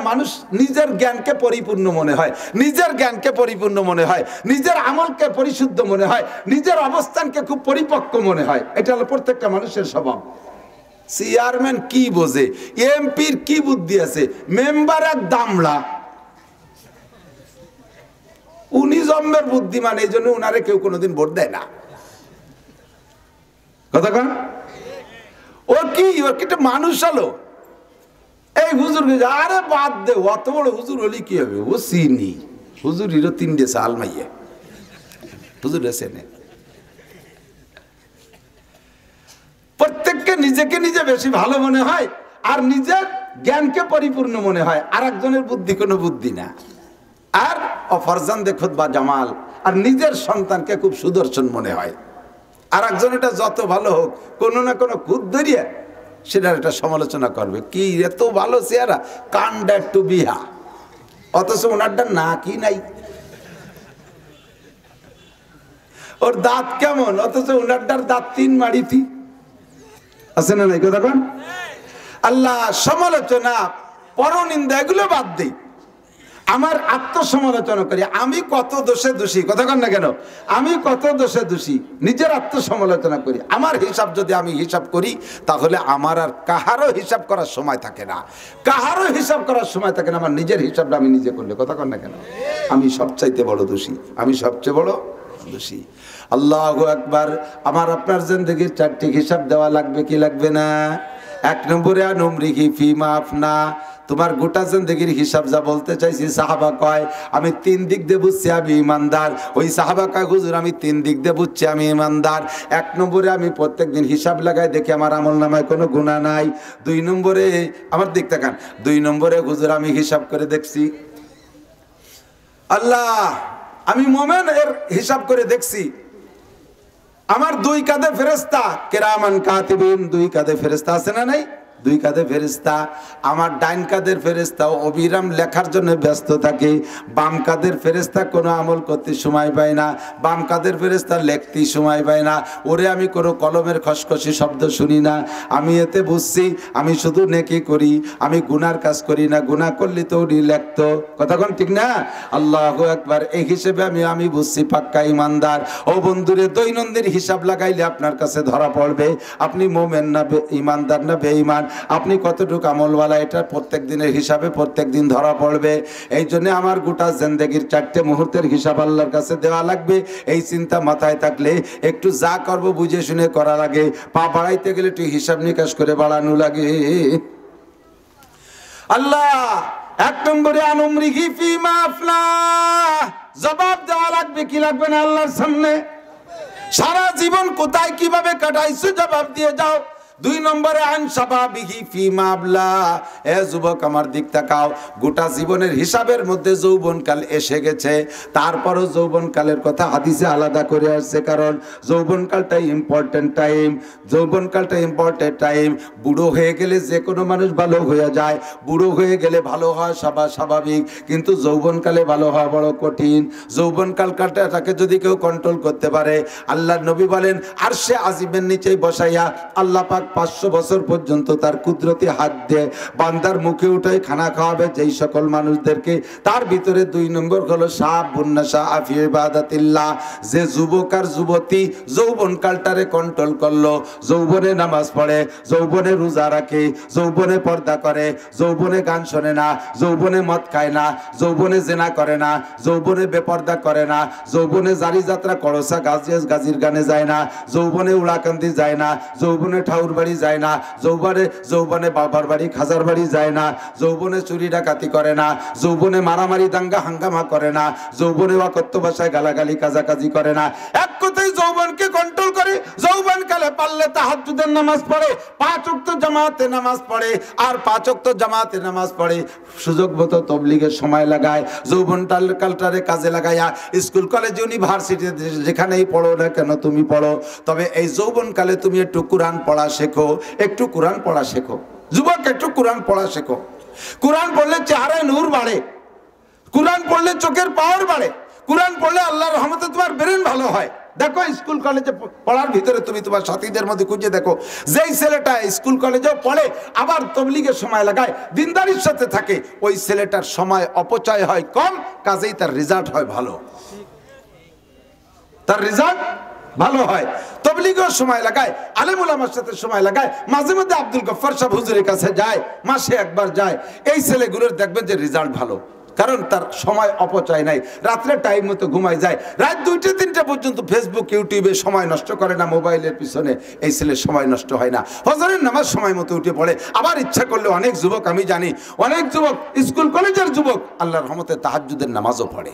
মানুষ নিজের জ্ঞানকে পরিপূর্ণ মনে হয়, নিজের জ্ঞানকে পরিপূর্ণ মনে হয়, নিজের আমলকে পরিশুদ্ধ মনে হয়, নিজের অবস্থানকে খুব পরিপক্ক মনে হয়। এটা হলো প্রত্যেকটা মানুষের স্বভাব। চেয়ারম্যান কি বোঝে, এমপির কি বুদ্ধি আছে, মেম্বার এক দামড়া, উনি জন্মের বুদ্ধিমান, এই জন্য উনারে কেউ কোনোদিন ভোট দেয় না। কথা কন, ও কি একটা মানুষ হলো। এই হুজুর আরে বাদ দে, অত বড় হুজুর হলি কি হবে, ও চিনি হুজুর হিরো 3 সাল মাইয়ে হুজুর এসেনে। প্রত্যেককে নিজেকে নিজে বেশি ভালো মনে হয়, আর নিজের জ্ঞানকে পরিপূর্ণ মনে হয়, আর একজনের বুদ্ধি কোনো বুদ্ধি না। আর অফরজান দেখুত বা জামাল, আর নিজের সন্তানকে খুব সুদর্শন মনে হয়। আর একজন এটা যত ভালো হোক, কোনো না কোনো খুদ ধরিয়ে সেটার একটা সমালোচনা করবে, কি এত ভালো চেহারা, কান্ড একটু বিহা, অথচ ওনারটা না কি নাই, ওর দাঁত কেমন, অথচ ওনারটার দাঁত 3 মাড়িতি আছে না নাই। কথা কোন, আল্লাহ সমালোচনা পরনিন্দা এগুলো বাদ দেই, আমার আত্মসমালোচনা করি, আমি কত দোষে দোষী। কথা কন না কেন, আমি কত দোষে দোষী, নিজের আত্মসমালোচনা করি। আমার হিসাব যদি আমি হিসাব করি, তাহলে আমার আর কাহারও হিসাব করার সময় থাকে না, কাহারও হিসাব করার সময় থাকে না। আমার নিজের হিসাবটা আমি নিজে করলে, কথা কন না কেন, আমি সবচাইতে বড় দোষী, আমি সবচেয়ে বড় দোষী। আল্লাহু আকবার। আমার আপনার জিন্দেগির 4টি হিসাব দেওয়া লাগবে কি লাগবে না? 1 নম্বরে আনুমরিহি ফিমা আফনা, তোমার গোটা জিন্দেগির হিসাব যা বলতে চাইছি। সাহাবা কয় আমি 3 দিক দিয়ে বুঝছি আমি ইমানদার। ওই সাহাবা কয় হুজুর আমি 3 দিক দিয়ে বুঝছি আমি ইমানদার। 1 নম্বরে আমি প্রত্যেকদিন হিসাব লাগাই দেখি আমার আমল নামায় কোনো গুনাহ নাই। 2 নম্বরে আমার দিক তাকান, 2 নম্বরে হুজুর আমি হিসাব করে দেখছি, আল্লাহ আমি মুমিন এর হিসাব করে দেখছি, আমার 2 কাঁধে ফেরেশতা কিরামান কাতিবিন, 2 কাঁধে ফেরেশতা আছে না নাই? 2 কাঁধে ফেরেশতা। আমার ডাইন কাঁধের ফেরেশতা অবিরাম লেখার জন্য ব্যস্ত থাকে, বাম কাঁধের ফেরেশতা কোনো আমল করতে সময় পায় না, বাম কাঁধের ফেরেশতা লিখতে সময় পায় না। ওরে আমি কোনো কলমের খসখসি শব্দ শুনি না। আমি এতে বুঝছি আমি শুধু নেকি করি, আমি গুনার কাজ করি না, গুনাহ করলে তো উনি লিখতো। কথা কোন ঠিক না? আল্লাহু আকবার। এই হিসেবে আমি বুঝছি পাক্কা ইমানদার। ও বন্ধুরে, দৈনন্দিন হিসাব লাগাইলে আপনার কাছে ধরা পড়বে আপনি মুমিন না ইমানদার না বেঈমান, আপনি কতটুকু আমলওয়ালা, এটা প্রত্যেক দিনের হিসাবে প্রত্যেক দিন ধরা পড়বে। এই জন্য আমার গোটা জিন্দেগির 4টে মুহূর্তের হিসাব আল্লাহর কাছে দেওয়া লাগবে। এই চিন্তা মাথায় থাকলে একটু যা করব বুঝে শুনে করা লাগে, পা বাড়াইতে গেলে একটু হিসাব নিকাশ করে বাড়ানো লাগে। আল্লাহ 1 নম্বরে আনুমরিহি ফিমা আফলা, জবাব দেওয়া লাগবে কি লাগবে না আল্লাহর সামনে। সারা জীবন কোথায় কিভাবে কাটাইছো জবাব দিয়ে যাও। 2 নম্বরে আন শাবাবিহি ফিমা আবলা, এ যুবক আমার দিক তাকাও, গোটা জীবনের হিসাবের মধ্যে যৌবনকাল এসে গেছে। তারপরও যৌবনকালের কথা হাদিসে আলাদা করে আসছে, কারণ যৌবনকালটা ইম্পর্টেন্ট টাইম, যৌবনকালটা ইম্পর্টেন্ট টাইম। বুড়ো হয়ে গেলে যে কোনো মানুষ ভালো হয়ে যায়, বুড়ো হয়ে গেলে ভালো হওয়া স্বাভাবিক, কিন্তু যৌবনকালে ভালো হওয়া বড় কঠিন। যৌবনকালটাকে যদি কেউ কন্ট্রোল করতে পারে, আল্লাহর নবী বলেন আরশে আজিমের নিচে বসাইয়া আল্লাহ পাক 500 বছর পর্যন্ত তার কুদরতি হাত দিয়ে বান্দার মুখে উঠাই খানা খাওয়াবে যেই সকল মানুষদেরকে। তার ভিতরে 2 নম্বর হলো শাবুন নাশা ফি ইবাদাতিল্লাহ, যে যুবক আর যুবতী যৌবনকালটারে কন্ট্রোল করলো, যৌবনে নামাজ পড়ে, যৌবনে রোজা রাখে, যৌবনে পর্দা করে, যৌবনে গান শোনে না, যৌবনে মদ খায় না, যৌবনে জেনা করে না, যৌবনে বেপর্দা করে না, যৌবনে জারি যাত্রা করসা গাজির গানে যায় না, যৌবনে উড়াকান্দি যায় না, যৌবনে ঠাউর বাড়ি যায় না, যৌবনে বাবার বাড়ি খাজার বাড়ি যায় না, যৌবনে চুরি ডাকাতি করে না, যৌবনে মারামারি দাঙ্গা হাঙ্গামা করে না, যৌবনে অকথ্য ভাষায় গালাগালি কাজাকাজি করে না। এক কথায় যৌবনকে কন্ট্রোল করে। যৌবনকালে পারলে তাহাজ্জুদের নামাজ পড়ে, 5 ওয়াক্ত জামাতে নামাজ পড়ে, আর 5 ওয়াক্ত জামাতে নামাজ পড়ে, সুযোগ মতো তবলিগের সময় লাগায়, যৌবনকালটারে কাজে লাগাইয়া স্কুল কলেজ ইউনিভার্সিটি যেখানেই পড়ো না কেন তুমি পড়ো, তবে এই যৌবনকালে তুমি একটু কোরআন পড়া শেখো, একটু কোরআন পড়া শেখো। যুবক একটু কোরআন পড়া শেখো। কোরআন পড়লে চেহারায় নূর বাড়ে, কোরআন পড়লে চোখের পাওয়ার বাড়ে, কোরআন পড়লে আল্লাহর রহমতে তোমার ব্রেন ভালো হয়, দেখো স্কুল কলেজে পড়ার ভিতরে তুমি তোমার সাথীদের মধ্যে খুঁজে দেখো, যেই ছেলেটা স্কুল কলেজেও পড়ে আবার তবলিগের সময় লাগায়, দিনদারির সাথে থাকে, ওই ছেলেটার সময় অপচয় হয় কম, কাজেই তার রেজাল্ট হয় ভালো, তার রেজাল্ট ভালো হয়। তবলিগের সময় লাগায়, আলেম ওলামার সাথে সময় লাগায়, মাঝে মধ্যে আব্দুল গফফার সাহেব হুজুরের কাছে যায়, মাসে একবার যায়, এই ছেলেগুলোর দেখবেন যে রেজাল্ট ভালো, কারণ তার সময় অপচয় নাই, রাত্রে টাইম মতো ঘুমায় যায়, রাত 2টা 3টা পর্যন্ত ফেসবুক ইউটিউবে সময় নষ্ট করে না, মোবাইলের পিছনে, এই ছেলের সময় নষ্ট হয় না, ফজরের নামাজ সময় মতো উঠে পড়ে। আবার ইচ্ছা করলে অনেক যুবক, আমি জানি অনেক যুবক, স্কুল কলেজের যুবক আল্লাহর রহমতে তাহাজ্জুদের নামাজও পড়ে,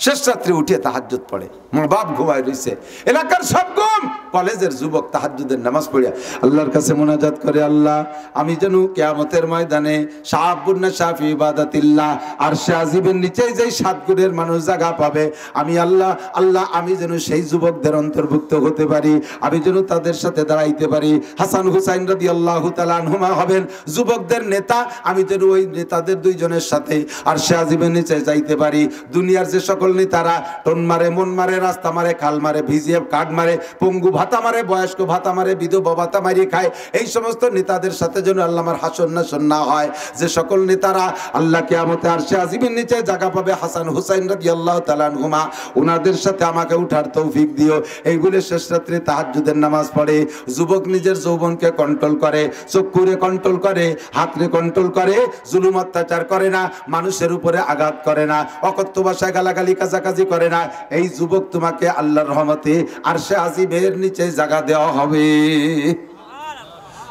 শেষ রাত্রে উঠে তাহাজ্জুদ পড়ে, মা বাপ ঘুমায় রইছে, এলাকার সব কম, কলেজের যুবক তাহাজ্জুদের নামাজ পড়ে আল্লাহর কাছে মোনাজাত করে, আল্লাহ আমি যেন কিয়ামতের ময়দানে শাহাবুন নাশাফি ইবাদাতিল্লাহ আরশে আজিমের নিচে যেই 7 গুণের মানুষ জায়গা পাবে, আমি আল্লাহ আমি যেন সেই যুবকদের অন্তর্ভুক্ত হতে পারি, আমি যেন তাদের সাথে দাঁড়াইতে পারি। হাসান হুসাইন রাদিয়াল্লাহু তাআলা আনহুমা হবেন যুবকদের নেতা, আমি যেন ওই নেতাদের 2 জনের সাথে আরশে আজিমের নিচে যাইতে পারি। দুনিয়ার যে সকল নেতারা টন মারে, মন মারে, রাস্তা মারে, খাল মারে, ভিজিএফ কার্ড মারে, পঙ্গু ভাতা মারে, বয়স্ক ভাতা মারে, বিধবা ভাতা মারিয়ে খায়, এই সমস্ত নেতাদের সাথে যেন আল্লাহ আমার হাসর নাসর না হয়। যে সকল নেতারা আল্লাহ কিয়ামতে আরশে আজিমের নিচে জায়গা পাবে, হাসান হুসাইন রাদিয়াল্লাহু তাআলা আনহুমা, ওনাদের সাথে আমাকে উঠার তৌফিক দিও। এইগুলো শেষ রাত্রে তাহাজ্জুদের নামাজ পড়ে। যুবক নিজের যৌবনকে কন্ট্রোল করে, চক্ষুরে কন্ট্রোল করে, হাতরে কন্ট্রোল করে, জুলুম অত্যাচার করে না, মানুষের উপরে আঘাত করে না, অকথ্য ভাষায় গালাগালি কাজাকাজি করে না। এই যুবক তোমাকে আল্লাহর রহমতে আরশে আজিমের নিচে জায়গা দেওয়া হবে।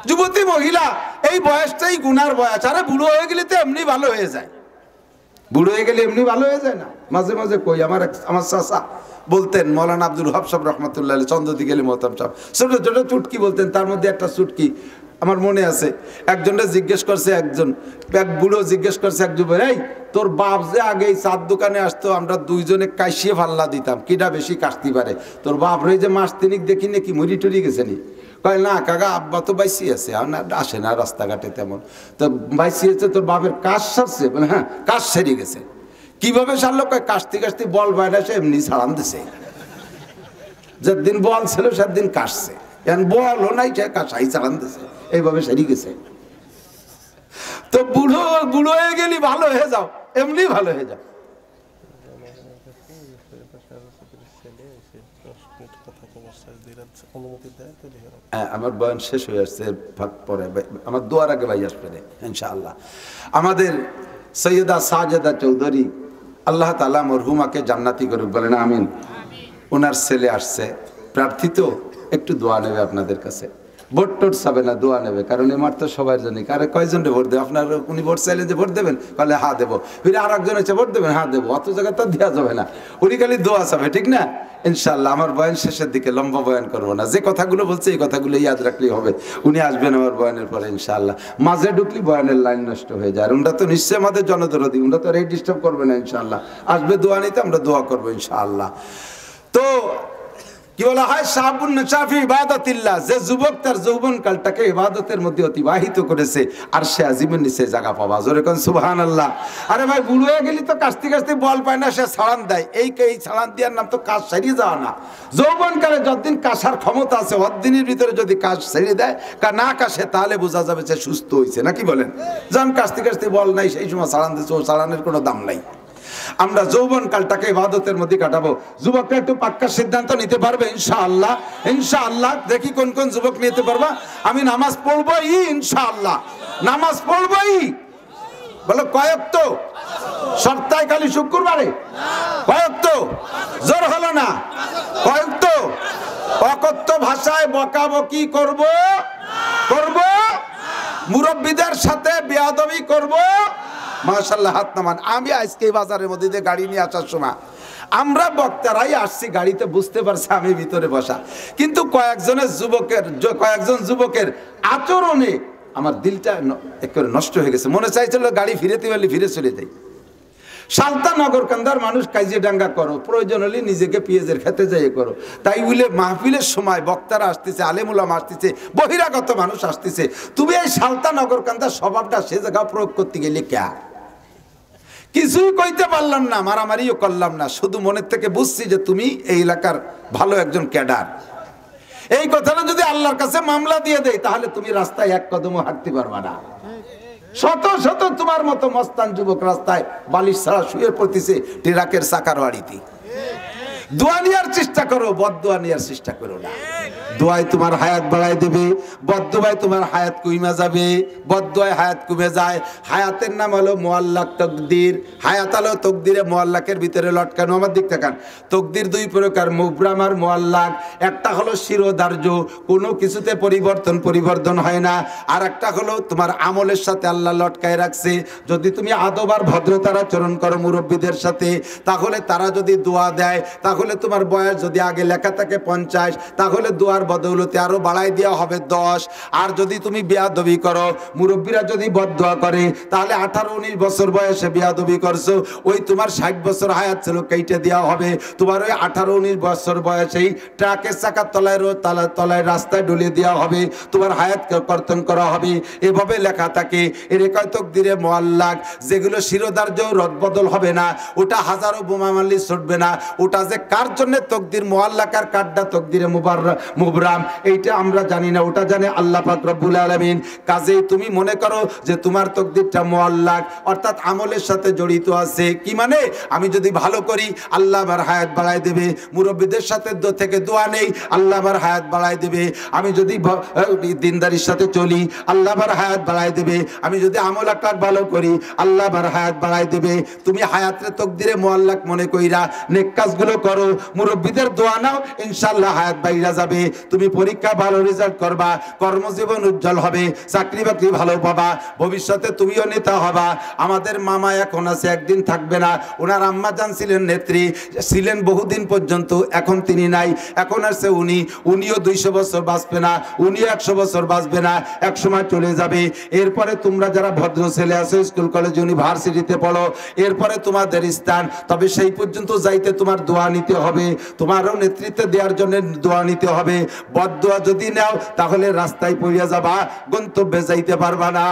যুবতী মহিলা, এই বয়সটাই গুনার বয়স। আরে বুড়ো হয়ে গেলে তো এমনি ভালো হয়ে যায়, বুড়ো হয়ে গেলে এমনি ভালো হয়ে যায় না? মাঝে মাঝে কই, আমার চাচা বলতেন, মৌলানা আব্দুল ওয়াহাব সাহেব রহমতুল্লাহ আলাইহি, চন্দ্রদি গেলে মহতাম সাহেব, ছোট ছোট চুটকি বলতেন, তার মধ্যে একটা চুটকি আমার মনে আছে। একজনটা জিজ্ঞেস করছে, এক বুড়ো জিজ্ঞেস করছে এক যুবক, এই তোর বাপ যে আগে এই চার দোকানে আসতো, আমরা 2 জনে কাশিয়ে ফাল্লা দিতাম, কিটা বেশি কাশতে পারে? তোর বাপ রয়ে যে মাস 3 দেখি নাকি মরি টরি গেছে নি? কয় না কাকা, আব্বা তো বাইসি আছে, আসে না রাস্তাঘাটে তেমন, তো বাইসি আছে, তোর বাপের কাজ সারছে? বলে হ্যাঁ, কাজ সেরে গেছে। কিভাবে সারলো? কয় কাশতে কাশতে বল বাইরে আসে, এমনি ছাড়ান দিছে, যেদিন বল ছিল সেদিন কাশছে, এখন বলও নাই, সে কাশাই চালান দিছে, এইভাবে সেরে গেছে। তো বুড়ো হয়ে গেলি ভালো হয়ে যাও, এমনি ভালো হয়ে যাও। আমার বয়ান শেষ হয়ে আসছে, পরে আমার দোয়ার আগে ভাই আসবে ইনশাআল্লাহ। আমাদের সৈয়দা সাজেদা চৌধুরী, আল্লাহ তাআলা মরহুমাকে জান্নাতি করুক, বলেন আমিন। ওনার ছেলে আসছে, প্রার্থিত, একটু দোয়া নেবে আপনাদের কাছে। ভোট টোট চাবে না, দোয়া নেবে, কারণ এমার তো সবার জন্য। কারে কয়জনকে ভোট দেবে? আপনার উনি ভোট চাইলেন যে ভোট দেবেন, বলে হ্যাঁ দেবো। ফিরে আর একজন এসে ভোট দেবেন, হ্যাঁ দেবো। অত জায়গায় তো দেওয়া যাবে না, উনি খালি দোয়া চাবে, ঠিক না? ইনশাআল্লাহ আমার বয়ান শেষের দিকে, লম্বা বয়ান করবো না, যে কথাগুলো বলছে এই কথাগুলো ইয়াদ রাখলেই হবে। উনি আসবেন আমার বয়ানের পরে ইনশাআল্লাহ। মাঝে ঢুকলি বয়ানের লাইন নষ্ট হয়ে যায়। উনরা তো নিশ্চয়ই আমাদের জনদরদি, উনরা তো এই ডিস্টার্ব করবে না ইনশাআল্লাহ। আসবে দোয়া নিতে, আমরা দোয়া করবো ইনশাআল্লাহ। তো কি বলা হয়, শাহাবুন নাশাফি ইবাদাতিল্লাহ, যে যুবক তার যৌবনকালটাকে ইবাদতের মধ্যে অতিবাহিত করেছে, আরশে আজিমের নিচে জায়গা পাওয়া। জোরে কোন সুবহানাল্লাহ। আরে ভাই, বুড়ো হয়ে গেলি তো কাশতে কাশতে বল পায় না, সে ছাড়ান দেয়। এই ছাড়ান দেওয়ার নাম তো কাজ সারিয়ে যাওয়া না। যৌবনকালে যতদিন কাশার ক্ষমতা আছে, অতদিনের ভিতরে যদি কাজ ছেড়ে দেয়, না কাশে, তাহলে বোঝা যাবে যে সুস্থ হয়েছে, নাকি বলেন? যখন কাশতে কাশতে বল নাই, সেই সময় ছাড়ান দিচ্ছে, ও ছাড়ানের কোনো দাম নাই। আমরা যৌবনকালটাকে ইবাদতের মধ্যে কাটাবো। যুবকরা একটু পাক্কা সিদ্ধান্ত নিতে পারবে ইনশাআল্লাহ? ইনশাআল্লাহ। দেখি কোন কোন যুবক নিতে পারবা। আমি নামাজ পড়বই ইনশাআল্লাহ, নামাজ পড়বই। বলো কয়েক তো? সপ্তাহে খালি শুক্রবারে? কয়েক তো? জোর হলো না? কয়েক তো? অকথ্য ভাষায় বকাবকি করব, মুরব্বীদের সাথে বেয়াদবি করব। মাশাআল্লাহ, হাত নামান। আমি আজকে বাজারের মধ্যে দিয়ে গাড়ি নিয়ে আসার সময় আমরা বক্তারাই আসছি, গাড়িতে বুঝতে পারছি আমি ভিতরে বসা, কিন্তু কয়েকজন যুবকের আচরণে আমার দিলটা একেবারে নষ্ট হয়ে গেছে। মনে চাইছিল গাড়ি ফিরেতে পারলে ফিরে চলে যাই। সালতা নগরকান্দার মানুষ কাজিয়াডাঙ্গা করো, প্রয়োজন হলে নিজেকে পেঁয়াজের খেতে যাই করো। তাই বলে মাহফিলের সময় বক্তারা আসতেছে, আলেম উলামা আসতেছে, বহিরাগত মানুষ আসতেছে, তুমি এই সালতা নগরকান্দার স্বভাবটা সে জায়গা প্রয়োগ করতে গেলে কিছুই কইতে পারলাম না, মারামারিও করলাম না, শুধু মনের থেকে বুঝছি যে তুমি এই এলাকার ভালো একজন ক্যাডার। এই কথাটা যদি আল্লাহর কাছে মামলা দিয়ে দেয় তাহলে তুমি রাস্তায় এক কদমও হাঁটতে পারবা না। শত শত তোমার মতো মস্তান যুবক রাস্তায় বালিশ ছাড়া শুয়ে পড়তেছে ট্রাকের চাকার বাড়িতে। দোয়া নেওয়ার চেষ্টা করো, বদদোয়া নেওয়ার চেষ্টা করো না। দোয়ায় তোমার হায়াত বাড়ায় দেবে, বদদোয়ায় তোমার হায়াত কমে যাবে। বদদোয়ায় হায়াত কমে যায়। হায়াতের নাম হলো মুআল্লাক তকদির। হায়াত হলো তকদিরে মুআল্লাকের ভিতরে লটকানো। আমার দিক তাকান, তকদির দুই প্রকার, মুবরাম আর মুআল্লাক। একটা হলো শিরোধার্য, কোনো কিছুতে পরিবর্তন হয় না। আর একটা হলো তোমার আমলের সাথে আল্লাহ লটকায় রাখছে। যদি তুমি আদব আর ভদ্রতার আচরণ করো মুরব্বীদের সাথে, তাহলে তারা যদি দোয়া দেয়, তাহলে তোমার বয়স যদি আগে লেখা থাকে 50, তাহলে দোয়ার বদৌলতে আরো বাড়াই দেওয়া হবে 10। আর যদি তুমি বেয়াদবি করো, মুরব্বীরা যদি বদদোয়া করে, তাহলে 18-19 বছর বয়সে বেয়াদবি করছো, ওই তোমার 60 বছর হায়াত ছিল কেটে দেওয়া হবে। তোমার ওই 18-19 বছর বয়সেই ট্রাকের চাকার তলায় রাস্তায় ডুলিয়ে দেওয়া হবে, তোমার হায়াতকে কর্তন করা হবে। এভাবে লেখা থাকে। এর কয় তকদিরে মুআল্লাক, যেগুলো শিরোধার্য রদবদল হবে না, ওটা হাজারো বোমা মারলে ছুটবে না। ওটা যে কার জন্য তকদির মুআল্লাক আর কারটা তকদিরে মুবরাম, এইটা আমরা জানি না, ওটা জানে আল্লাহ পাক রব্বুল আলামিন। কাজেই তুমি মনে করো যে তোমার তকদিরটা মুআল্লাক, অর্থাৎ আমলের সাথে জড়িত আছে। কি মানে, আমি যদি ভালো করি আল্লাহ আমার হায়াত বাড়ায় দেবে। মুরব্বীদের সাথে থেকে দোয়া নেই, আল্লাহ আমার হায়াত বাড়ায় দেবে। আমি যদি দিনদারির সাথে চলি, আল্লাহ আমার হায়াত বাড়ায় দেবে। আমি যদি আমল আখলাক ভালো করি, আল্লাহ আমার হায়াত বাড়ায় দেবে। তুমি হায়াতের তকদিরে মুআল্লাক মনে কইরা নেক কাজগুলো করো, মুরব্বীদের দোয়া নাও, ইনশাআল্লাহ হায়াত বাইরা যাবে। তুমি পরীক্ষা ভালো রেজাল্ট করবা, কর্মজীবন উজ্জ্বল হবে, চাকরি বাকরি ভালো পাবা, ভবিষ্যতে তুমিও নেতা হবা। আমাদের মামা এখন আছে, একদিন থাকবে না। ওনার আম্মা জান ছিলেন নেত্রী, ছিলেন বহুদিন পর্যন্ত, এখন তিনি নাই। এখন আসছে উনিও 200 বছর বাঁচবে না, উনিও 100 বছর বাঁচবে না, এক সময় চলে যাবে। এরপরে তোমরা যারা ভদ্র ছেলে আছো, স্কুল কলেজ ইউনিভার্সিটিতে পড়ো, এরপরে তোমাদের স্থান। তবে সেই পর্যন্ত যাইতে তোমার দোয়া নিতে হবে, তোমারও নেতৃত্ব দেওয়ার জন্য দোয়া নিতে হবে। বদদোয়া যদি নাও তাহলে রাস্তায় পড়িয়া যাবা, গন্তব্যে যাইতে পারবা না।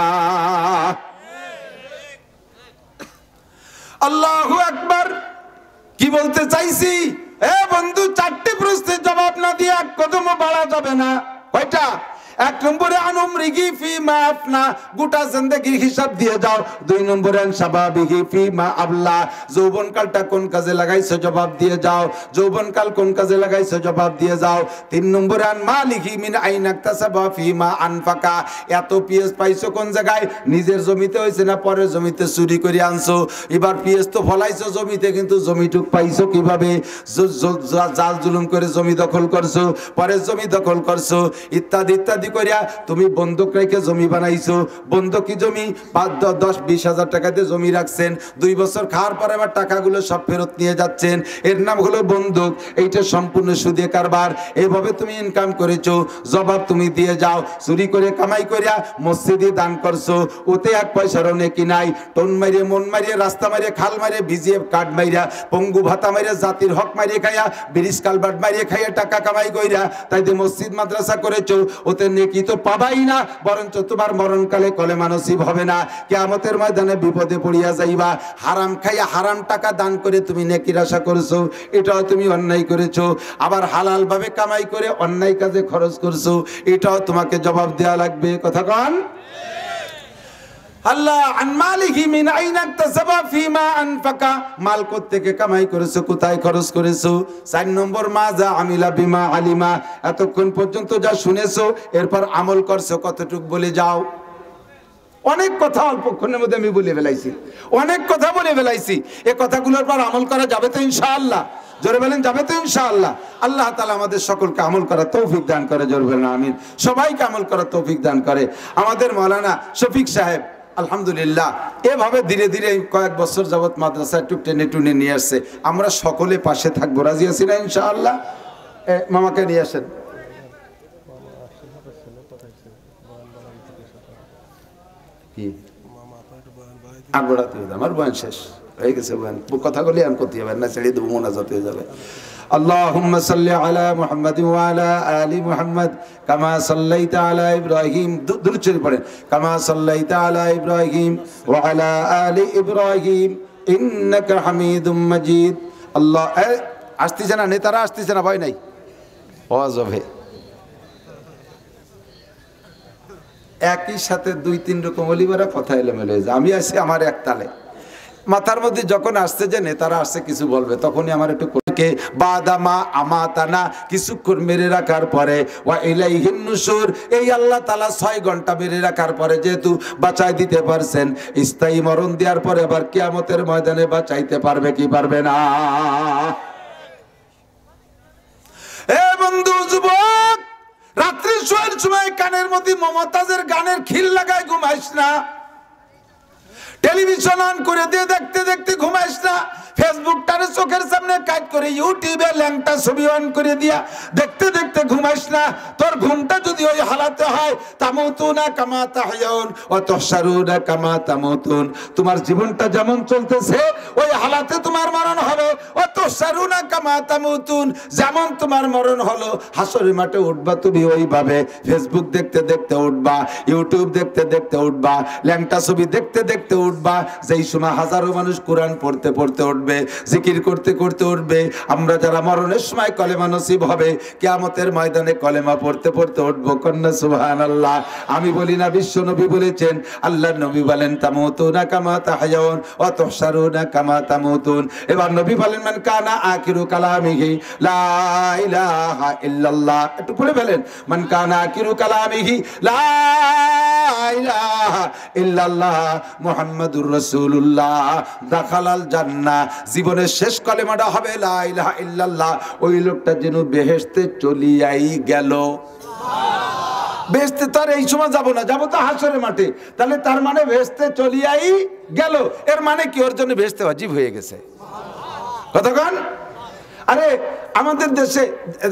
আল্লাহু আকবার। কি বলতে চাইছি, এ বন্ধু, 4টি প্রশ্নের জবাব না দিয়ে এক কদমও বাড়া যাবে না। কয়টা? 1 নম্বরে আনুমরিগি ফিমা আফনা, গোটা জিন্দেগির হিসাব দিয়ে যাও। 2 নম্বরে শাবাবিহি ফিমা আবলা, যৌবনকালটা কোন কাজে লাগাইছো জবাব দিয়ে যাও। যৌবনকাল কোন কাজে লাগাইছো জবাব দিয়ে যাও। 3 নম্বরে আন মালিহি মিন আইন ইকতাসাবা ফিমা আনফাকা, এত পিএস পাইছো কোন জায়গায়? নিজের জমিতে হইছে না পরের জমিতে চুরি করে আনছো? এবার পিএস তো ফলাইছো জমিতে, কিন্তু জমিটুক পাইছো কিভাবে? জাল জুলুম করে জমি দখল করছো, পরের জমি দখল করছো, ইত্যাদি ইত্যাদি করিয়া তুমি বন্ধক রেখে জমি বানাইছো। বন্ধকি জমি 5-10-20 হাজার টাকাতে জমি রাখছেন, 2 বছর খাওয়ার পরে আবার টাকাগুলো সব ফেরত নিয়ে যাচ্ছেন। এর নাম হলো বন্ধক। এইটা সম্পূর্ণ সুদে কারবার। এইভাবে তুমি ইনকাম করেছো, জবাব তুমি দিয়ে যাও। চুরি করে কামাই করিয়া মসজিদে দান করছো, ওতে 1 পয়সারও নেকি নাই। টন মারিয়ে, মন মারিয়ে, রাস্তা মারিয়ে, খাল মারিয়ে, ভিজিয়ে, কাঠ মারিয়া, পঙ্গু ভাতা মারিয়ে, জাতির হক মারিয়ে খাইয়া, ব্রিজ কালভার্ট মারিয়ে খাইয়া টাকা কামাই কইরা তাই যে মসজিদ মাদ্রাসা করেছো, ওতে নেকি তো পাবাই না, বরঞ্চ তোমার মরণকালে কলেমা নসিব হবে না। কিয়ামতের ময়দানে বিপদে পড়িয়া যাইবা। হারাম খাইয়া হারাম টাকা দান করে তুমি নেকির আশা করছো, এটাও তুমি অন্যায় করেছো। আবার হালাল ভাবে কামাই করে অন্যায় কাজে খরচ করছো, এটাও তোমাকে জবাব দেওয়া লাগবে। কথা কন? আল্লাহ আন মালিহি মিন আইন ইকতাসাবা ফিমা আনফাকা, মাল কোত্থেকে কামাই করেছো, কোথায় খরচ করেছো। 4 নম্বর মাজা আমিলা বিমা আলিমা, এতক্ষণ পর্যন্ত যা শুনেছো এরপর আমল করছো কতটুক বলে যাও। অনেক কথা অল্পক্ষণের মধ্যে আমি বলে ফেলাইছি, অনেক কথা বলে ফেলাইছি। এই কথাগুলোর পর আমল করা যাবে তো ইনশাআল্লাহ? জোরে বলেন, যাবে তো ইনশাআল্লাহ? আল্লাহ তাআলা আমাদের সকলকে আমল করার তৌফিক দান করে। জোরে বলেন আমিন। সবাইকে আমল করার তৌফিক দান করে। আমাদের মাওলানা শফিক সাহেব আলহামদুলিল্লাহ এভাবে ধীরে ধীরে কয়েক বছর যাবত মাদ্রাসা একটু টেনে টুনে নিয়ে আসছে। আমরা সকলে পাশে থাকবো, রাজি আছি না ইনশাআল্লাহ? মামাকে নিয়ে আসেন। কি আগড়াতে আমার বয়ান শেষ হয়ে গেছে, বয়ান কথাগুলি আর করতে হবে না, ছেড়ে দেবো, মোনাজাত হয়ে যাবে। اللهم صل على محمد وعلى آل محمد كما صليت على إبراهيم، درود شريف পড়েন। كما صليت على إبراهيم وعلى آل إبراهيم ইন্নাকা হামিদুম মাজিদ। আল্লাহ আসতেছে না, নেতারা আসতেছে না, ভয় নাই, আওয়াজ হবে। একই সাথে দুই তিন রকম অলিবারা কথা এলোমেলো হয়ে যায়। আমি আছি আমার এক তালে, মাথার মধ্যে যখন আসছে যে নেতারা আসছে কিছু বলবে, তখনই আমার একটু কে বাদামা আমাতানা কিছুক্ষণ মেরে রাখার পরে ওয়া ইলাইহিন নুশুর, এই আল্লাহ তাআলা 6 ঘন্টা মেরে রাখার পরে যেহেতু বাঁচাই দিতে পারছেন, স্থায়ী মরণ দেওয়ার পরে আবার কিয়ামতের ময়দানে বাঁচাইতে পারবে কি পারবে না? এ বন্ধু যুবক, রাত্রি শোয়ার সময় কানের মধ্যে মমতাজের গানের খিল লাগায় ঘুমাইস না, টেলিভিশন অন করে দিয়ে দেখতে দেখতে ঘুমাইস না, ফেসবুকটারে চোখের সামনে কাট করে ইউটিউবে ল্যাংটা ছবি অন করে দিয়া দেখতে দেখতে ঘুমাইস না। তোর ঘুমটা যদি ওই হালাতে হয়, তামুতুনা কামা তাহয়াউন ওয়া তুহশারুনা কামা তামুতুন, তোমার জীবনটা যেমন চলতেছে ওই হালাতে তোমার মরণ হবে। ওয়া তুহশারুনা কামা তামুতুন, যেমন তোমার মরণ হলো হাসরের মাঠে উঠবা তুমি ওইভাবে। ফেসবুক দেখতে দেখতে উঠবা, ইউটিউব দেখতে দেখতে উঠবা, ল্যাংটা ছবি দেখতে দেখতে উঠবা। যেই সময় হাজারো মানুষ কোরআন পড়তে পড়তে উঠবে, জিকির করতে করতে উঠবে, আমরা যারা মরণের সময় কলেমা নসিব হবে, কিয়ামতের ময়দানে কলেমা পড়তে পড়তে উঠবো। কন্যা সুবহানাল্লাহ। আমি বলি না, বিশ্ব নবী বলেছেন, আল্লাহর নবী বলেন তামুতুনা কামা তাহয়াউন ওয়া তুহশারুনা কামা তামুতুন। এবার নবী বলেন মান কানা আখিরু কালামিহি লা ইলাহা ইল্লাল্লাহ, একটু পড়ে ফেলেন, মান কানা আখিরু কালামিহি লা ইলাহা ইল্লাল্লাহ মুহাম্মাদুর রাসূলুল্লাহ দাখালাল জান্নাহ, জীবনের শেষ কলেমাটা হবে লা ইলাহা ইল্লাল্লাহ। ওই লোকটা যেন বেহেশতে চলিয়াই গেল। বেহেশতে তো আর এই সময় যাব না, যাব তো হাসরের মাঠে। তাহলে তার মানে বেহেশতে চলিয়াই গেল, এর মানে কি ওর জন্য বেহেশতে ওয়াজিব হয়ে গেছে। কতক্ষণ? আরে আমাদের দেশে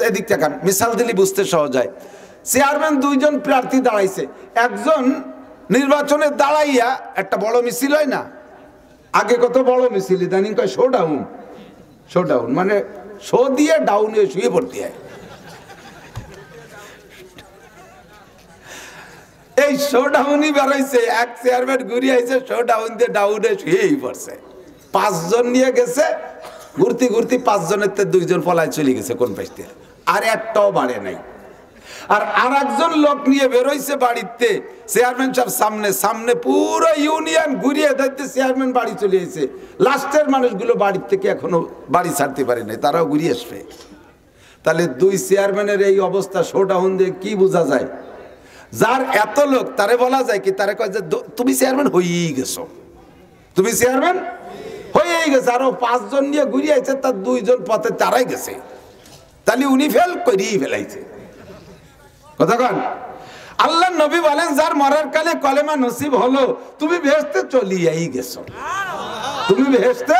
এদিক তাকান, মিসাল দিলি বুঝতে সহজ হয়। চেয়ারম্যান 2 জন প্রার্থী দাঁড়াইছে, একজন নির্বাচনে দাঁড়াইয়া একটা বড় মিছিল হয় না, আগে কত বড় মিছিল, ইদানিং কয় শো ডাউন। শো ডাউন মানে শো দিয়ে ডাউনে শুয়ে পড়তে হয়। এই শো ডাউনই বেরোইছে, এক চেয়ারম্যান ঘুরিয়ে আইছে, শো ডাউন দিয়ে ডাউনে শুয়েই পড়ছে। 5 জন নিয়ে গেছে, ঘুরতে ঘুরতে 5 জনের 2 জন পলায় চলে গেছে কোন পাশে, আর একটাও বাড়ে নাই। আর আরেকজন লোক নিয়ে বেরোইছে বাড়িতে, চেয়ারম্যান সাহেব সামনে সামনে পুরো ইউনিয়ন ঘুরিয়ে দেখতে চেয়ারম্যান বাড়ি চলে এসেছে। লাস্টের মানুষগুলো বাড়ির থেকে এখনো বাড়ি ছাড়তে পারে নাই, তারাও ঘুরিয়ে আসবে। তাহলে 2 চেয়ারম্যানের এই অবস্থা, শো ডাউন দিয়ে কি বোঝা যায়? যার এত লোক তারে বলা যায় কি, তারে কয় যে তুমি চেয়ারম্যান হয়েই গেছো, তুমি চেয়ারম্যান হয়েই গেছে। আরো 5 জন নিয়ে ঘুরিয়ে আইছে, তার 2 জন পথে তারাই গেছে, তাহলে উনি ফেল করিয়ে ফেলাইছে। কতক্ষণ? আল্লাহ নবী বলেন, যার মরার কালে কলেমা নসিব হলো, তুমি বেহেশতে চলিয়াই গেছো, তুমি বেহেশতে।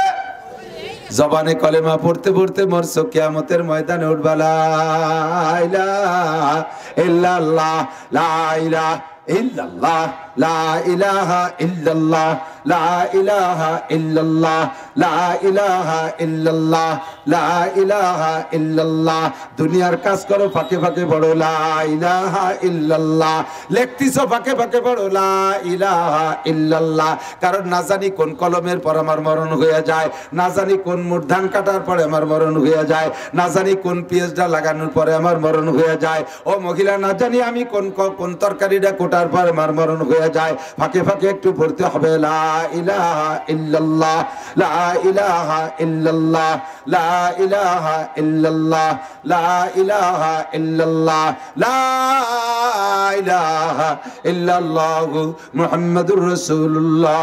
জবানে কলেমা পড়তে পড়তে মরছো, কিয়ামতের ময়দানে উঠবা লা ইলাহা ইল্লাল্লাহ, লা ইলাহা ইল্লাল্লাহ, লা ইলাহা ইল্লাল্লাহ, লা ইলাহা ইল্লাল্লাহ, লা ইলাহা ইল্লাল্লাহ, লা ইলাহা ইল্লাল্লাহ। দুনিয়ার কাজ করো, ফাঁকে ফাঁকে পড়ো লা ইলাহা ইল্লাল্লাহ, লেখতিছো ফাঁকে ফাঁকে পড়ো লা ইলাহা ইল্লাল্লাহ। কারণ না জানি কোন কলমের পর আমার মরণ হয়ে যায়, না জানি কোন মুঠ ধান কাটার পরে আমার মরণ হয়ে যায়, না জানি কোন পেঁয়াজটা লাগানোর পরে আমার মরণ হয়ে যায়। ও মহিলা, না জানি আমি কোন তরকারিটা কোটার পর আমার মরণ হয়ে যায়। ফাঁকে ফাঁকে একটু পড়তে হবে লা ইলাহা ইল্লাল্লাহ, লা ইলাহা ইল্লাল্লাহ, লা ইলাহা ইল্লাল্লাহ, লা ইলাহা ইল্লাল্লাহ, লা ইলাহা ইল্লাল্লাহু মুহাম্মাদুর রাসূলুল্লাহ।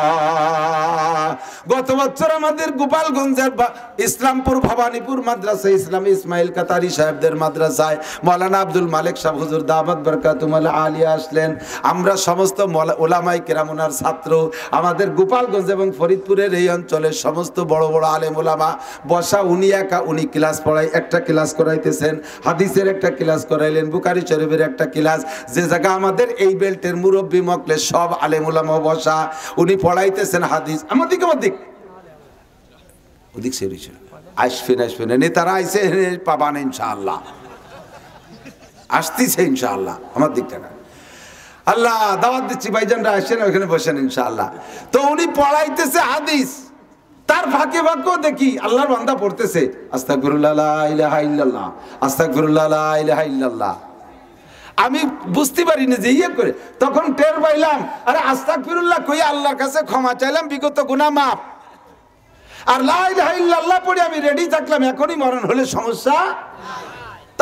গত বছর আমাদের গোপালগঞ্জের ইসলামপুর ভবানীপুর মাদ্রাসা ইসলামী ইসমাইল কাতারি সাহেবদের মাদ্রাসায় মাওলানা আব্দুল মালিক সাহেব হুজুর দামাত বরকাতুল আলিয়া আসলেন। আমরা সমস্ত ওলামায়ে কেরাম ওনার ছাত্র, আমাদের গোপালগঞ্জ এবং ফরিদপুরের এই অঞ্চলের সমস্ত বড় বড় আলেম ওলামা বসা। উনি ক্লাস পড়াই, একটা ক্লাস করাইতেছেন, হাদিসের একটা ক্লাস করাইলেন, বুখারী শরীফের একটা ক্লাস। যে জায়গা আমাদের এই বেল্টের মুরব্বী মকলে সব আলেম ওলামা বসা, উনি পড়াইতেছেন হাদিস। আমাদিকে ওদিক সেরিছে আসবেন নেতারা আইসে পাবান ইনশাআল্লাহ, আসতেছে ইনশাআল্লাহ। আমার দিকটা না, আল্লাহ দাওয়াত দিচ্ছি, ভাইজানরা আসেন ওখানে বসেন ইনশাআল্লাহ। তো উনি পড়াইতেছে হাদিস, তার ফাঁকে ফাঁকেও দেখি আল্লাহর বান্দা পড়তেছে আস্তাগফিরুল্লাহ লা ইলাহা ইল্লাল্লাহ, আস্তাগফিরুল্লাহ লা ইলাহা ইল্লাল্লাহ। আমি বুঝতে পারিনি যে ইয়ে করে, তখন টের পাইলাম আরে আস্তাগফিরুল্লাহ কই আল্লাহর কাছে ক্ষমা চাইলাম বিগত গুনাহ মাফ, আর লা ইলাহা ইল্লাল্লাহ পড়ে আমি রেডি থাকলাম এখনই মরণ হলে সমস্যা।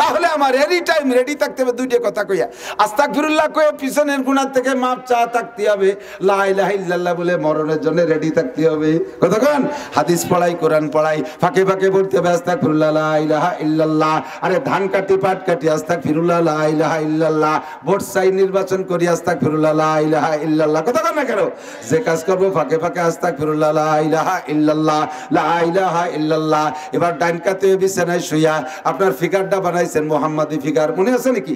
তাহলে আমার এনি টাইম রেডি থাকতে হবে দুইটা কথা কইয়া, আস্তাগফিরুল্লাহ কইয়া পিছনের গুনাহ থেকে মাপ চা থাকতে হবে, লা ইলাহা ইল্লাল্লাহ বলে মরণের জন্য রেডি থাকতে হবে। কতক্ষণ হাদিস পড়াই, কোরআন পড়াই, ফাঁকে ফাঁকে বলতে হবে আস্তাগফিরুল্লাহ লা ইলাহা ইল্লাল্লাহ। আরে ধান কাটি পাট কাটি আস্তাগফিরুল্লাহ লা ইলাহা ইল্লাল্লাহ, ভোট চাই নির্বাচন করি আস্তাগফিরুল্লাহ লা ইলাহা ইল্লাল্লাহ। কতক্ষণ না কেন যে কাজ করব ফাঁকে ফাঁকে আস্তাগফিরুল্লাহ লা ইলাহা ইল্লাল্লাহ, লা ইলাহা ইল্লাল্লাহ। এবার ডান কাতে বিছানায় শুইয়া আপনার ফিগারটা বানাই মোহাম্মদী ফিগার, মনে আছে নাকি?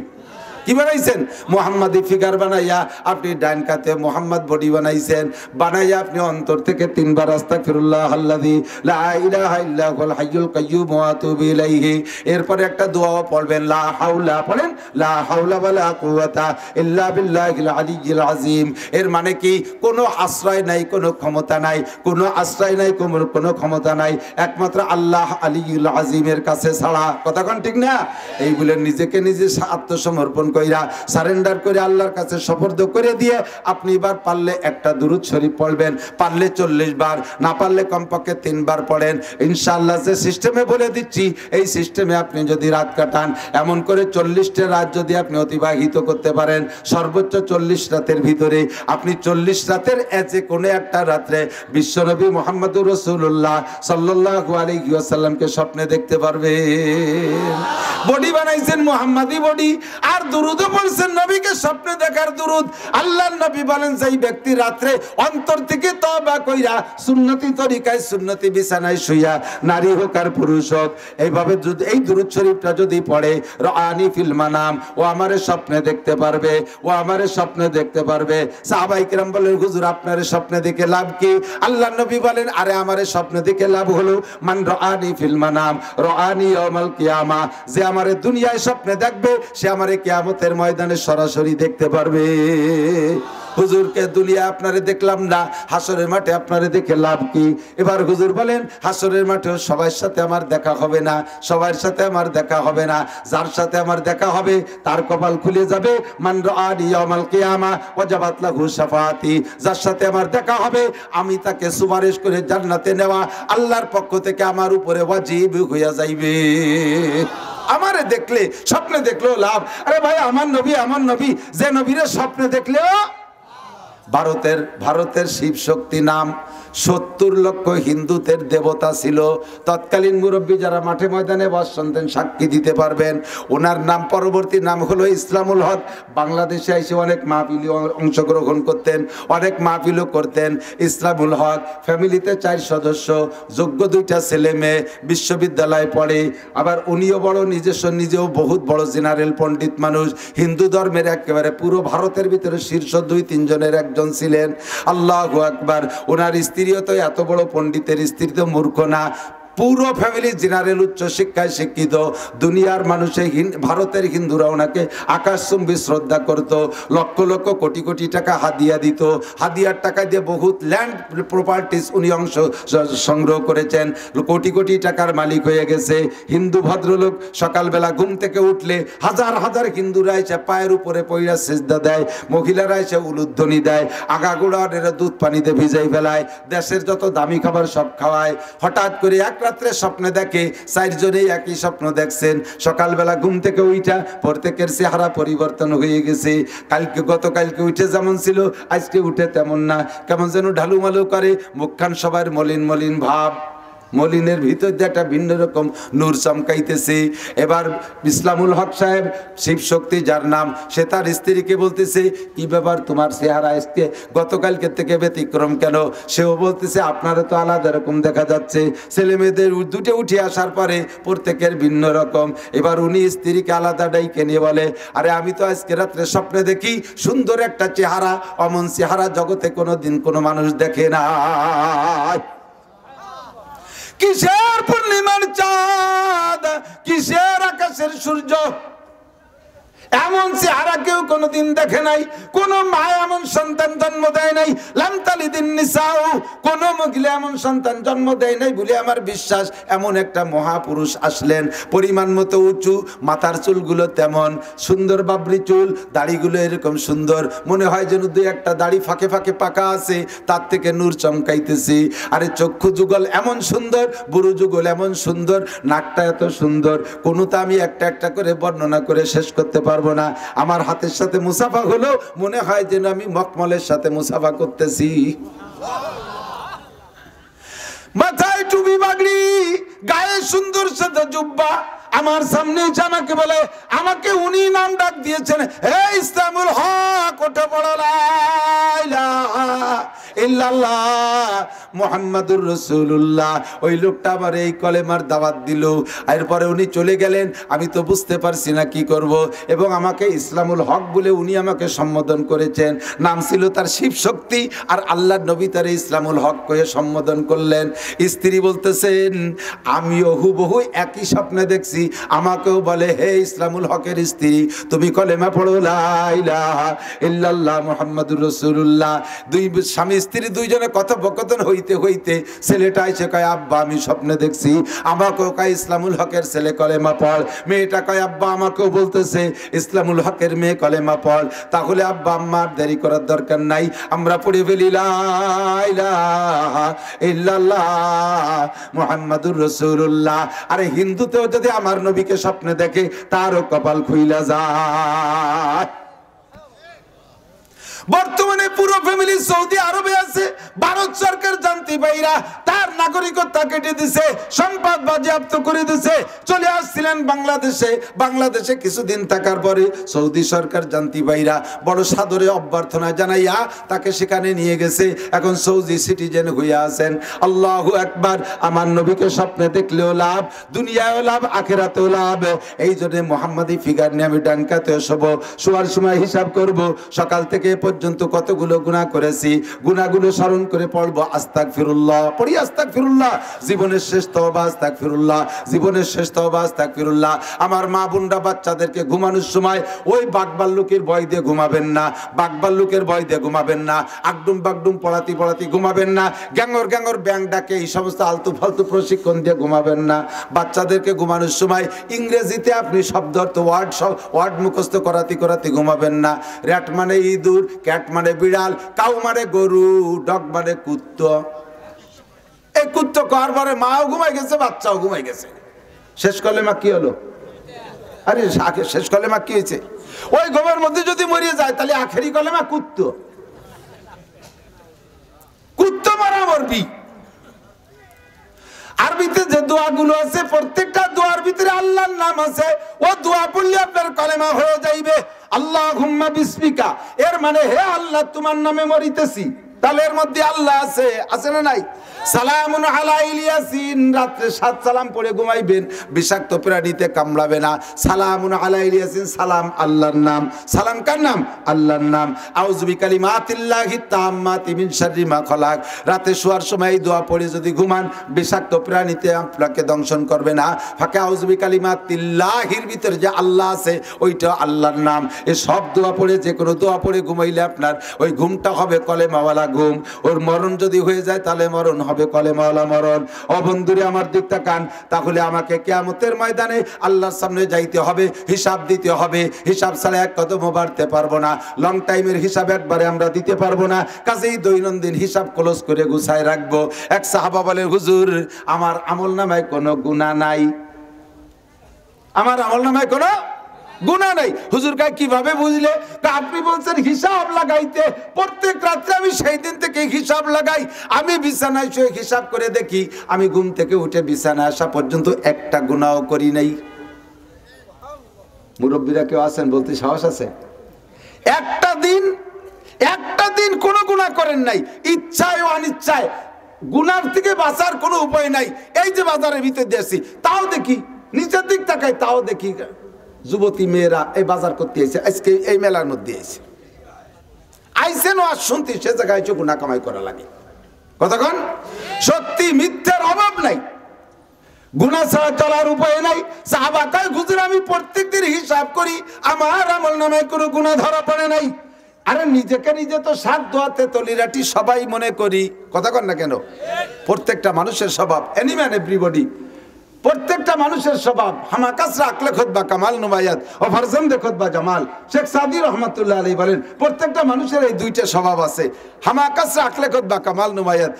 কি বানাইছেন? মোহাম্মদী ফিগার বানাইয়া আপনি ডান কাতে মোহাম্মদ বডি বানাইছেন, বানাইয়া আপনি অন্তর থেকে 3 বার আস্তাগফিরুল্লাহ আল্লাযী লা ইলাহা ইল্লা হুয়াল হাইয়ুল কাইয়্যুম ওয়া আতুবু ইলাইহি। এরপরে একটা দোয়া পড়বেন, লা হাওলা, পড়েন লা হাওলা ওয়ালা কুওয়াতা ইল্লা বিল্লাহিল আলিয়্যিল আযীম। এর মানে কি কোনো আশ্রয় নাই, কোনো ক্ষমতা নাই, কোনো আশ্রয় নাই, কোনো ক্ষমতা নাই একমাত্র আল্লাহ আলিয়্যুল আযীমের কাছে ছাড়া। কথাক্ষণ ঠিক না? এই বলে নিজেকে নিজে আত্মসমর্পণ কইরা সারেন্ডার করে আল্লাহর কাছে সুপর্দ করে দিয়ে আপনি এবার পারলে একটা দুরূদ শরীফ পড়বেন, পারলে 40 বার, না পারলে কমপক্ষে 3 বার পড়েন। ইনশাআল্লাহ যে সিস্টেমে বলে দিচ্ছি এই সিস্টেমে আপনি যদি রাত কাটান, এমন করে 40টা রাত যদি আপনি অতিবাহিত করতে পারেন, সর্বোচ্চ 40 রাতের ভিতরে আপনি 40 রাতের যে কোনো একটা রাত্রে বিশ্বনবী মুহাম্মদুর রাসূলুল্লাহ সাল্লাল্লাহু আলাইহি ওয়াসাল্লামকে স্বপ্নে দেখতে পারবেন। বডি বানাইছেন মুহাম্মাদি বডি, আর দুরুদও পড়ছেন নবীকে স্বপ্নে দেখার দুরুদ। আল্লাহর নবী বলেন যেই ব্যক্তি রাত্রে অন্তর থেকে তওবা কইরা সুন্নতি তরিকায় সুন্নতি বিছানায় শুইয়া, নারী হোক আর পুরুষ হোক, এইভাবে যদি এই দুরুদ শরীফটা যদি পড়ে, রাআনি ফিল মানাম, ও আমারে স্বপ্নে দেখতে পারবে, ও আমারে স্বপ্নে দেখতে পারবে। সাহাবায়ে কিরাম বলেন হুজুর আপনারে স্বপ্নে দেখে লাভ কি? আল্লাহর নবী বলেন আরে আমারে স্বপ্নে দেখে লাভ হলো মান রাআনি ফিল মানাম রাআনি ইয়াউমাল কিয়ামা, যে আমারে দুনিয়ায় স্বপ্নে দেখবে সে আমারে কিয়ামতের ময়দানে সরাসরি দেখতে পারবে। হুজুরকে দুনিয়া আপনারে দেখলাম না, হাসরের মাঠে আপনারে দেখে লাভ কি? এবার হুজুর বলেন হাসরের মাঠেও সবার সাথে আমার দেখা হবে না, সবার সাথে আমার দেখা হবে না, যার সাথে আমার দেখা হবে তার কপাল খুলে যাবে। মান রাআনি ইয়াউমাল কিয়ামা ওয়াজাবাত লাহু শাফাআতি, যার সাথে আমার দেখা হবে আমি তাকে সুপারিশ করে জান্নাতে নেওয়া আল্লাহর পক্ষ থেকে আমার উপরে ওয়াজিব হইয়া যাইবে। আমারে দেখলে স্বপ্নে দেখলেও লাভ। আরে ভাই আমার নবী, যে নবীরে স্বপ্নে দেখলেও। ভারতের শিব শক্তি নাম 70 লক্ষ হিন্দুদের দেবতা ছিল। তৎকালীন মুরব্বী যারা মাঠে ময়দানে বাস শুনতেন সাক্ষী দিতে পারবেন। ওনার নাম পরবর্তী নাম হলো ইসলামুল হক। বাংলাদেশে এসে অনেক মাহফিলে অংশগ্রহণ করতেন, অনেক মাহফিলও করতেন। ইসলামুল হক ফ্যামিলিতে 4 সদস্য, যোগ্য 2টা ছেলে মেয়ে, বিশ্ববিদ্যালয়ে পড়ে। আবার উনিও বড় নিজেও বহুত বড় জেনারেল পণ্ডিত মানুষ। হিন্দু ধর্মের একেবারে পুরো ভারতের ভিতরে শীর্ষ 2-3 জনের একজন ছিলেন। আল্লাহু আকবার। ওনার স্ত্রীও তো এত বড় পণ্ডিতের স্ত্রী তো মূর্খ না, পুরো ফ্যামিলি জেনারেল উচ্চ শিক্ষায় শিক্ষিত। দুনিয়ার মানুষে ভারতের হিন্দুরা ওনাকে আকাশচুম্বী শ্রদ্ধা করত, লক্ষ লক্ষ কোটি কোটি টাকা হাদিয়া দিত। হাদিয়ার টাকা দিয়ে বহুত ল্যান্ড প্রপার্টিস উনি অংশ সংগ্রহ করেছেন, কোটি কোটি টাকার মালিক হয়ে গেছে। হিন্দু ভদ্রলোক সকালবেলা ঘুম থেকে উঠলে হাজার হাজার হিন্দুরা এসে পায়ের উপরে পইরা সিজদা দেয়, মহিলারা এসে উলুধ্বনি দেয়, আগাগোড়া দুধ পানিতে ভিজাই ফেলায়, দেশের যত দামি খাবার সব খাওয়ায়। হঠাৎ করে এক রাত্রে স্বপ্নে দেখে 4 জনেই একই স্বপ্ন দেখছেন। সকালবেলা ঘুম থেকে উঠা প্রত্যেকের চেহারা পরিবর্তন হয়ে গেছে। গতকালকে উঠে যেমন ছিল আজকে উঠে তেমন না, কেমন যেন ঢালুমালু করে, মুখখান সবার মলিন মলিন ভাব, মলিনের ভিতর দিয়ে একটা ভিন্ন রকম নূর চমকাইতেছে। এবার ইসলামুল হক সাহেব শিব শক্তি যার নাম, সে তার স্ত্রীকে বলতেছে কি ব্যাপার তোমার চেহারা আজকে গতকালকে থেকে ব্যতিক্রম কেন? সেও বলতেছে আপনারা তো আলাদা রকম দেখা যাচ্ছে। ছেলে মেয়েদের দুটো উঠে আসার পরে প্রত্যেকের ভিন্ন রকম। এবার উনি স্ত্রীকে আলাদা ডাইকে নিয়ে বলে আরে আমি তো আজকে রাত্রে স্বপ্নে দেখি সুন্দর একটা চেহারা, অমন চেহারা জগতে কোনোদিন কোনো মানুষ দেখে না। কিসের পূর্ণিমার চাঁদ, কিসের আকাশের সূর্য, এমন চেহারা কেউ কোনোদিন দেখে নাই, কোন মা এমন সন্তান জন্ম দেয় নাই। লাম তালিদিন নিসাউ, কোন মহিলা এমন সন্তান জন্ম দেয় নাই বলে আমার বিশ্বাস। এমন একটা মহাপুরুষ আসলেন, পরিমাণ মতো উঁচু, মাথার চুলগুলো তেমন সুন্দর, বাবরি চুল, দাড়িগুলো এরকম সুন্দর, মনে হয় যেন দুই একটা দাড়ি ফাঁকে ফাঁকে পাকা আছে, তার থেকে নূর চমকাইতেছে। আরে চক্ষু যুগল এমন সুন্দর, বুড়ো যুগল এমন সুন্দর, নাকটা এত সুন্দর, কোনোটা আমি একটা একটা করে বর্ণনা করে শেষ করতে পারবো না। আমার হাতের সাথে মুসাফা হলো, মনে হয় যেন আমি মখমলের সাথে মুসাফা করতেছি। মাথায় টুপি পাগড়ি, গায়ে সুন্দর সাদা জুব্বা, আমার সামনে আমাকে বলে, আমাকে উনি নাম ডাক দিয়েছেন, হে ইসলামুল হক, ওঠে পড়ো লা ইলাহা ইল্লাল্লাহ মুহাম্মাদুর রাসূলুল্লাহ। ওই লোকটা আমার এই কলেমার দাওয়াত দিল, এরপরে উনি চলে গেলেন। আমি তো বুঝতে পারছি না কি করব, এবং আমাকে ইসলামুল হক বলে উনি আমাকে সম্বোধন করেছেন। নাম ছিল তার শিব শক্তি, আর আল্লাহর নবী তার ইসলামুল হক কয়ে সম্বোধন করলেন। স্ত্রী বলতেছেন, আমিও হুবহু একই স্বপ্নে দেখছি, আমাকেও বলে, হে ইসলামুল হকের স্ত্রী, তুমি কলেমা পড়ো লা ইলাহা ইল্লাল্লাহ মুহাম্মাদুর রাসূলুল্লাহ। দুই স্বামী স্ত্রী দুইজনে কথোপকথন হইতে হইতে ছেলেটা এসে কয়, আব্বা আমি স্বপ্নে দেখছি, আমাকেও কয় ইসলামুল হকের ছেলে কলেমা পড়। মেয়েটা কয়, আব্বা আমাকেও বলতেছে ইসলামুল হকের মেয়ে কলেমা পড়। তাহলে আব্বা আম্মার দেরি করার দরকার নাই, আমরা পড়ে ফেলি লা ইলাহা ইল্লাল্লাহ মুহাম্মাদুর রাসূলুল্লাহ। আরে হিন্দুতেও যদি আমার নবীকে স্বপ্নে দেখে, তারও কপাল খুইলা যায়। বর্তমানে পুরো ফ্যামিলি সৌদি আরবে আছে, ভারত সরকার জানতে পাইরা তার নাগরিকত্ব কেটে দিছে, সম্পদ বাজেয়াপ্ত করে দিছে। চলে আসছিলেন বাংলাদেশে, বাংলাদেশে কিছুদিন থাকার পরে সৌদি সরকার জানতে পাইরা বড় সাদরে অভ্যর্থনা জানাইয়া তাকে সেখানে নিয়ে গেছে। এখন সৌদি সিটিজেন হইয়া আছেন। আল্লাহু আকবার। আমার নবীকে স্বপ্নে দেখলেও লাভ, দুনিয়ায়ও লাভ, আখিরাতেও লাভ। এই জন্য মোহাম্মদী ফিগার নিয়ে আমি ডানকাতে শোবো, শোয়ার সময় হিসাব করব, সকাল থেকে পর্যন্ত কতগুলো গুনাহ করেছি, গুনাহগুলো স্মরণ করে পড়বো আস্তাগফিরুল্লাহ, পড়ি আস্তাগফিরুল্লাহ, জীবনের শেষ তওবা আস্তাগফিরুল্লাহ, জীবনের শেষ তওবা আস্তাগফিরুল্লাহ। আমার মা বোনরা বাচ্চাদেরকে ঘুমানোর সময় ওই বাঘবাল্লুকের ভয় দিয়ে ঘুমাবেন না, বাঘবাল্লুকের ভয় দিয়ে ঘুমাবেন না, আগডুম বাগডুম পড়াতি পড়াতি ঘুমাবেন না, গ্যাঙ্গর গ্যাঙ্গর ব্যাং ডাকে এই সমস্ত আলতু ফালতু প্রশিক্ষণ দিয়ে ঘুমাবেন না। বাচ্চাদেরকে ঘুমানোর সময় ইংরেজিতে আপনি শব্দ অর্থ ওয়ার্ড মুখস্থ করাতি করাতি ঘুমাবেন না। র্যাট মানে ইঁদুর, ক্যাট মানে বিড়াল, কাউ মানে গরু, ডগ মানে কুত্তো। এই কুত্তো কার পরে মাও ঘুমাই গেছে, বাচ্চাও ঘুমাই গেছে। শেষ কলেমা কি হলো? আরে শেষ কলেমা কি হয়েছে? ওই ঘুমের মধ্যে যদি মরিয়ে যায় তাহলে আখেরি কলেমা কুত্তো, কুত্তো মারা মরবি। আরবিতে যে দোয়াগুলো আছে, প্রত্যেকটা দোয়ার ভিতরে আল্লাহর নাম আছে। ও দোয়া পড়লে আপনার কলেমা হয়ে যাইবে আল্লাহুম্মা বিসমিকা, এর মানে হে আল্লাহ তোমার নামে মরিতেছি। তাহলে এর মধ্যে আল্লাহ আছে, আছে না নাই? সালামুন আলা ইয়াসিন, রাত্রে 7 সালাম পড়ে ঘুমাইবেন, বিষাক্ত প্রাণীতে কামড়াবে না। সালামুন আলা ইয়াসিন, সালাম আল্লাহর নাম। সালাম কার নাম? আল্লাহর নাম। আউযু বিকালিমাতিল্লাহি তাম্মাতি মিন শাররি মা খলাক, রাতে শোয়ার সময় এই দোয়া পড়ে যদি ঘুমান, বিষাক্ত প্রাণীতে আপনাকে দংশন করবে না। ফাঁকে আউযু বিকালিমাতিল্লাহির ভিতরে যে আল্লাহ আছে, ওইটা আল্লাহর নাম। এই সব দোয়া পড়ে, যে কোনো দোয়া পড়ে ঘুমাইলে আপনার ওই ঘুমটা হবে কলেমাওয়ালা ঘুম। ওর মরণ যদি হয়ে যায় তাহলে মরণ হবে কলেমাওয়ালা মরণ। ও বন্ধুরে আমার দিক তাকান, তাহলে আমাকে কিয়ামতের ময়দানে আল্লাহর সামনে যাইতে হবে, হিসাব দিতে হবে। হিসাব ছাড়া এক কদমও বাড়তে পারবো না। লং টাইমের হিসাব একবারে আমরা দিতে পারবো না। কাজেই দৈনন্দিন হিসাব ক্লোজ করে গুছায় রাখবো। এক সাহাবা বলে, হুজুর আমার আমল নামায় কোনো গুনাহ নাই, আমার আমল নামায় কোনো গুনাহ নাই। হুজুর কয় কিভাবে বুঝলে? আপনি বলছেন হিসাব লাগাইতে, প্রত্যেক রাত্রে আমি সেই দিন থেকে হিসাব লাগাই। আমি বিছানায় শুয়ে হিসাব করে দেখি, আমি ঘুম থেকে উঠে বিছানায় আসা পর্যন্ত একটা গুনাহ করি নাই। মুরব্বীরা কেউ আছেন বলতে সাহস আছে? একটা দিন কোনো গুনাহ করেন নাই, ইচ্ছায় ও অনিচ্ছায়। গুনার থেকে বাঁচার কোনো উপায় নাই। এই যে বাজারের ভিতরে দিয়েছি, তাও দেখি, নিচের দিক তাকাই, তাও দেখি যুবতী মেয়েরা এই বাজার করতে এসে, আজকে এই মেলার মধ্যে এসে আইসেন ও আর শুনতে, সে জায়গায় গুনাহ কামাই করা লাগে। কতক্ষণ? সত্যি মিথ্যার অভাব নাই। গুনাহ ছাড়া চলার উপায় নাই। সাহাবা কয় হুজুর আমি প্রত্যেকদিন হিসাব করি আমার আমল নামায় কোনো গুনাহ ধরা পড়ে নাই। আরে নিজেকে নিজে তো সাত দোয়াতে তলিরাটি সবাই মনে করি, কথা কন না কেন? প্রত্যেকটা মানুষের স্বভাব, এনিম্যান এভরিবডি, প্রত্যেকটা মানুষের স্বভাব হামাকাসরা আকলে খুতবা কামাল নুমায়াত ও ফারজামদে খুতবা জামাল। শেখ সাদি রহমাতুল্লাহ আলাইহি বলেন প্রত্যেকটা মানুষের এই দুইটা স্বভাব আছে, হামাকাসরা আকলে খুতবা কামাল নুমায়াত।